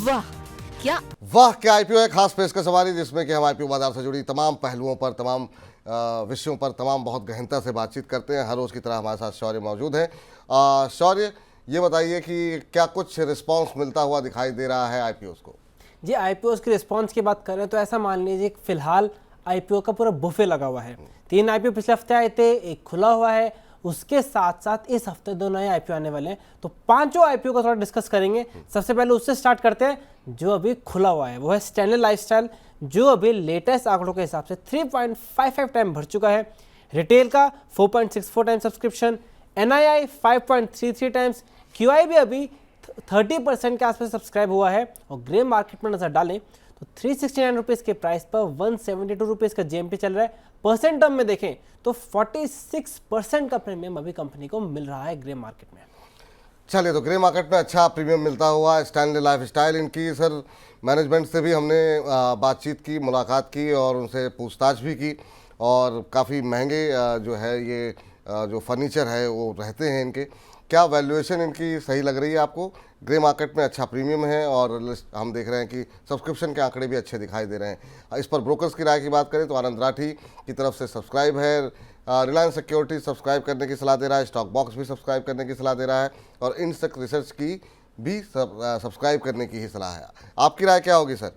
वाह क्या वाह क्या आईपीओ है, खास पेशकश हमारी जिसमें कि हम आईपीओ बाजार से जुड़ी तमाम पहलुओं पर, तमाम विषयों पर, तमाम बहुत गहनता से बातचीत करते हैं। हर रोज़ की तरह हमारे साथ शौर्य मौजूद है। शौर्य, ये बताइए कि क्या कुछ रिस्पांस मिलता हुआ दिखाई दे रहा है आईपीओ को? जी, आईपीओ की रिस्पांस की बात करें तो ऐसा मान लीजिए कि फिलहाल आईपीओ का पूरा बुफे लगा हुआ है। 3 आईपीओ पिछले हफ्ते आए थे, एक खुला हुआ है, उसके साथ साथ इस हफ्ते 2 नए आईपीओ आने वाले हैं। तो पांचों आईपीओ का थोड़ा डिस्कस करेंगे। सबसे पहले उससे स्टार्ट करते हैं जो अभी खुला हुआ है, वो है स्टैनले लाइफस्टाइल, जो अभी लेटेस्ट आंकड़ों के हिसाब से 3.55 टाइम भर चुका है। रिटेल का 4.64 time subscription, NII 5.33 times, QI भी अभी 30% के आसपास सब्सक्राइब हुआ है। और ग्रे मार्केट में नजर डालें तो 369 रुपीज़ के प्राइस पर 172 रुपीज़ का जीएमपी चल रहा है। परसेंट टर्म में देखें तो 46% का प्रीमियम अभी कंपनी को मिल रहा है ग्रे मार्केट में। चलिए, तो ग्रे मार्केट में अच्छा प्रीमियम मिलता हुआ स्टैनले लाइफस्टाइल, इनकी सर मैनेजमेंट से भी हमने बातचीत की, मुलाकात की और उनसे पूछताछ भी की। और काफ़ी महंगे जो है ये जो फर्नीचर है वो रहते हैं इनके। क्या वैल्यूएशन इनकी सही लग रही है आपको? ग्रे मार्केट में अच्छा प्रीमियम है और हम देख रहे हैं कि सब्सक्रिप्शन के आंकड़े भी अच्छे दिखाई दे रहे हैं। इस पर ब्रोकर्स की राय की बात करें तो आनंद राठी की तरफ से सब्सक्राइब है, रिलायंस सिक्योरिटी सब्सक्राइब करने की सलाह दे रहा है, स्टॉक बॉक्स भी सब्सक्राइब करने की सलाह दे रहा है और इनसेक रिसर्च की भी सब्सक्राइब करने की ही सलाह है। आपकी राय क्या होगी सर?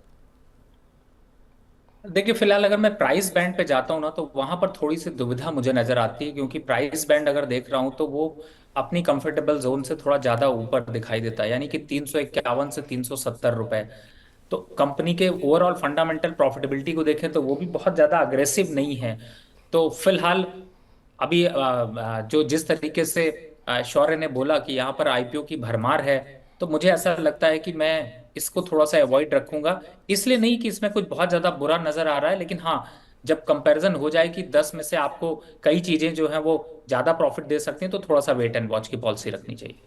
देखिए, फिलहाल अगर मैं प्राइस बैंड पे जाता हूँ ना तो वहां पर थोड़ी सी दुविधा मुझे नजर आती है, क्योंकि प्राइस बैंड अगर देख रहा हूँ तो वो अपनी कंफर्टेबल जोन से थोड़ा ज्यादा ऊपर दिखाई देता है, यानी कि 351 से 370 रुपए। तो कंपनी के ओवरऑल फंडामेंटल प्रॉफिटेबिलिटी को देखें तो वो भी बहुत ज्यादा अग्रेसिव नहीं है। तो फिलहाल अभी जो जिस तरीके से शौर्य ने बोला कि यहाँ पर आईपीओ की भरमार है, तो मुझे ऐसा लगता है कि मैं इसको थोड़ा सा अवॉइड रखूंगा। इसलिए नहीं कि इसमें कुछ बहुत ज्यादा बुरा नजर आ रहा है, लेकिन हाँ, जब कंपैरिजन हो जाए कि 10 में से आपको कई चीजें जो हैं वो ज्यादा प्रॉफिट दे सकती हैं, तो थोड़ा सा वेट एंड वॉच की पॉलिसी रखनी चाहिए।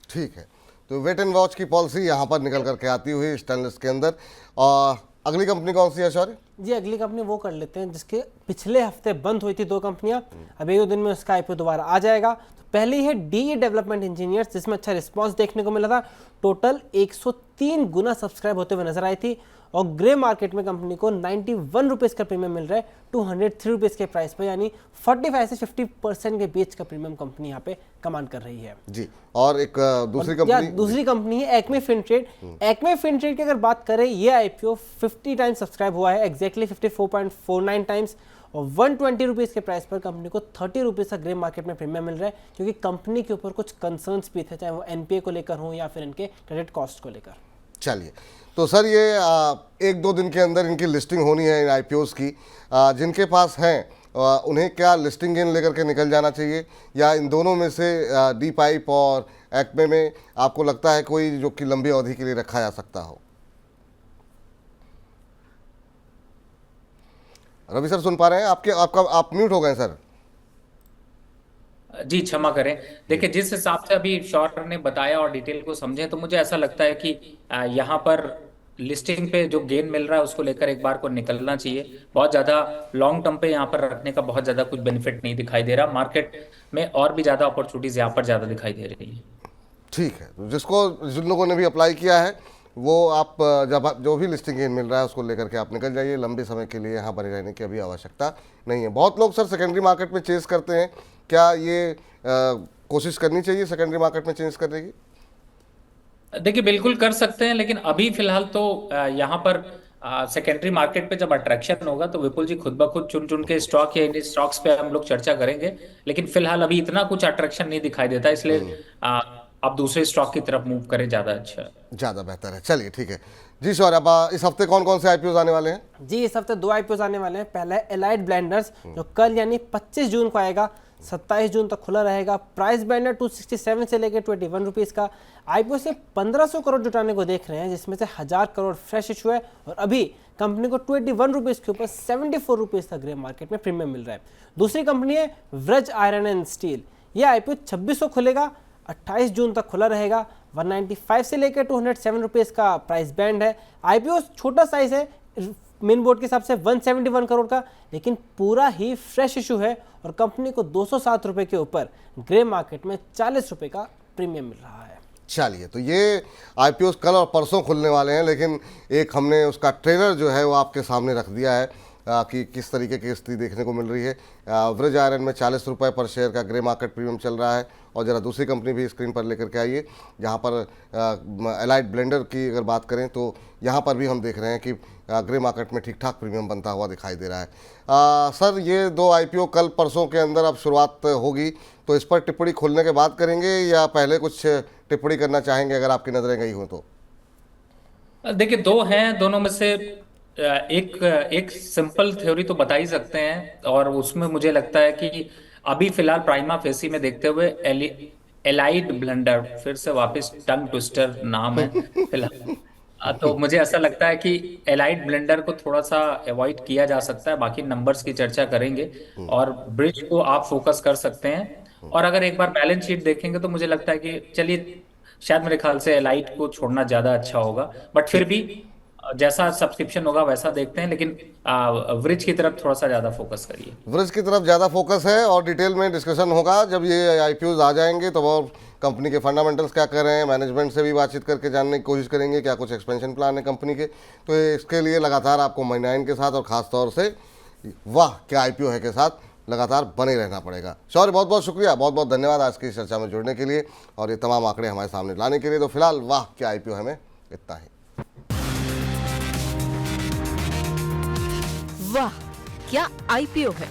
ठीक है, तो वेट एंड वॉच की पॉलिसी यहाँ पर निकल करके आती हुई स्टेनलेस के अंदर। और अगली कंपनी कौन सी है शौर्य? जी, अगली कंपनी वो कर लेते हैं जिसके पिछले हफ्ते बंद हुई थी 2 कंपनियां, अब 1 दिन में उसका आईपीओ दोबारा आ जाएगा। तो पहली है डीई डेवलपमेंट इंजीनियर्स, जिसमें अच्छा रिस्पांस देखने को मिला था। टोटल 103 गुना सब्सक्राइब होते हुए नजर आई थी और ग्रे मार्केट में कंपनी को 91 रुपीज़ का प्रीमियम मिल रहा है 203 रुपीज़ के प्राइस पर, यानी 45 से 50% के बीच का प्रीमियम कंपनी यहाँ पे कमांड कर रही है जी। और एक दूसरी कंपनी है एक्मे फिनट्रेड। एक्मे फिनट्रेड की अगर बात करें, ये आईपीओ 50 टाइम्स सब्सक्राइब हुआ है, एग्जैक्टली 54.49 टाइम्स, और 120 रुपीज़ के प्राइस पर कंपनी को 30 रुपीज़ का ग्रे मार्केट में प्रीमियम मिल रहा है, क्योंकि कंपनी के ऊपर कुछ कंसर्न्स भी थे, चाहे वो एनपीए को लेकर हो या फिर इनके क्रेडिट कॉस्ट को लेकर। चलिए, तो सर ये 1-2 दिन के अंदर इनकी लिस्टिंग होनी है इन आईपीओस की। जिनके पास हैं उन्हें क्या लिस्टिंग गेन लेकर के निकल जाना चाहिए, या इन दोनों में से डी पाइप और एक्मे में आपको लगता है कोई जो कि लंबी अवधि के लिए रखा जा सकता हो? रवि सर सुन पा रहे हैं? आप म्यूट हो गए सर। जी क्षमा करें। देखिए, जिस हिसाब से अभी शौर्य ने बताया और डिटेल को समझे, तो मुझे ऐसा लगता है कि यहाँ पर लिस्टिंग पे जो गेन मिल रहा है उसको लेकर एक बार को निकलना चाहिए। बहुत ज्यादा लॉन्ग टर्म पे यहाँ पर रखने का बहुत ज्यादा कुछ बेनिफिट नहीं दिखाई दे रहा। मार्केट में और भी ज्यादा अपॉर्चुनिटीज यहाँ पर ज्यादा दिखाई दे रही है। ठीक है, तो जिन लोगों ने भी अप्लाई किया है वो आप जब जो भी लिस्टिंग गेन मिल रहा है उसको लेकर के आप निकल जाइए। लंबे समय के लिए यहाँ बने रहने की अभी आवश्यकता नहीं है। बहुत लोग सर सेकेंडरी मार्केट में चेंज करते हैं, क्या ये कोशिश करनी चाहिए सेकेंडरी मार्केट में चेंज करने की? देखिए, बिल्कुल कर सकते हैं, लेकिन अभी फिलहाल तो यहाँ पर सेकेंडरी मार्केट पे जब अट्रैक्शन होगा तो विपुल जी खुद ब खुद चुन चुन के स्टॉक या इन स्टॉक्स पे हम लोग चर्चा करेंगे। लेकिन फिलहाल अभी इतना कुछ अट्रैक्शन नहीं दिखाई देता, इसलिए आप दूसरे स्टॉक की तरफ मूव करें, ज्यादा अच्छा है, ज़्यादा बेहतर है। चलिए ठीक है जी शौर्य, अब इस हफ्ते कौन कौन से आईपीओ आने वाले हैं? जी, इस हफ्ते 2 आईपीओ आने वाले हैं। पहला है एलाइड ब्लेंडर्स, जो कल यानी 25 जून को आएगा, 27 जून तक खुला रहेगा। प्राइस बैंड है 267 से लेकर 21 रुपीज़ का। आईपीओ से 1500 करोड़ जुटाने को देख रहे हैं, जिसमें से 1000 करोड़ फ्रेश इशू है और अभी कंपनी को 21 रुपीज़ के ऊपर 74 रुपीज़ का ग्रे मार्केट में प्रीमियम मिल रहा है। दूसरी कंपनी है व्रज आयरन एंड स्टील। यह आईपीओ 2600 खुलेगा, 28 जून तक खुला रहेगा। 195 से लेकर 207 रुपीज़ का प्राइस बैंड है। आईपीओ छोटा साइज है, मेन बोर्ड के हिसाब से 171 करोड़ का, लेकिन पूरा ही फ्रेश इशू है और कंपनी को 207 रुपए के ऊपर ग्रे मार्केट में 40 रुपए का प्रीमियम मिल रहा है। चलिए, तो ये आईपीओ कल और परसों खुलने वाले हैं, लेकिन एक हमने उसका ट्रेलर जो है वो आपके सामने रख दिया है कि किस तरीके की स्थिति देखने को मिल रही है। व्रज आयरन में 40 रुपये पर शेयर का ग्रे मार्केट प्रीमियम चल रहा है। और ज़रा दूसरी कंपनी भी स्क्रीन पर लेकर के आइए, जहाँ पर एलाइट ब्लेंडर की अगर बात करें तो यहाँ पर भी हम देख रहे हैं कि ग्रे मार्केट में ठीक ठाक प्रीमियम बनता हुआ दिखाई दे रहा है। सर, ये दो आईपीओ कल परसों के अंदर अब शुरुआत होगी, तो इस पर टिप्पणी खोलने के बाद करेंगे या पहले कुछ टिप्पणी करना चाहेंगे अगर आपकी नज़रें गई हों तो? देखिए, दो हैं, दोनों में से एक एक सिंपल थ्योरी तो बता ही सकते हैं, और उसमें मुझे लगता है कि अभी फिलहाल प्राइमा फेसी में देखते हुए एलाइड ब्लेंडर, फिर से वापस टंग ट्विस्टर नाम है फिलहाल, तो मुझे ऐसा लगता है कि एलाइड ब्लेंडर को थोड़ा सा अवॉइड किया जा सकता है। बाकी नंबर्स की चर्चा करेंगे, और ब्रिज को आप फोकस कर सकते हैं। और अगर एक बार बैलेंस शीट देखेंगे तो मुझे लगता है कि चलिए, शायद मेरे ख्याल से एलाइट को छोड़ना ज्यादा अच्छा होगा, बट फिर भी जैसा सब्सक्रिप्शन होगा वैसा देखते हैं। लेकिन व्रिज की तरफ थोड़ा सा ज्यादा फोकस करिए। व्रज की तरफ ज़्यादा फोकस है और डिटेल में डिस्कशन होगा जब ये आईपीओज आ जाएंगे, तो और कंपनी के फंडामेंटल्स क्या कर रहे हैं, मैनेजमेंट से भी बातचीत करके जानने की कोशिश करेंगे क्या कुछ एक्सपेंशन प्लान है कंपनी के। तो इसके लिए लगातार आपको मनी9 के साथ और ख़ास तौर से वाह क्या आईपीओ है के साथ लगातार बने रहना पड़ेगा। शौर्य, बहुत बहुत शुक्रिया, बहुत बहुत धन्यवाद आज की इस चर्चा में जुड़ने के लिए और ये तमाम आंकड़े हमारे सामने लाने के लिए। तो फिलहाल वाह क्या आईपीओ है में इतना ही। वाह क्या आईपीओ है।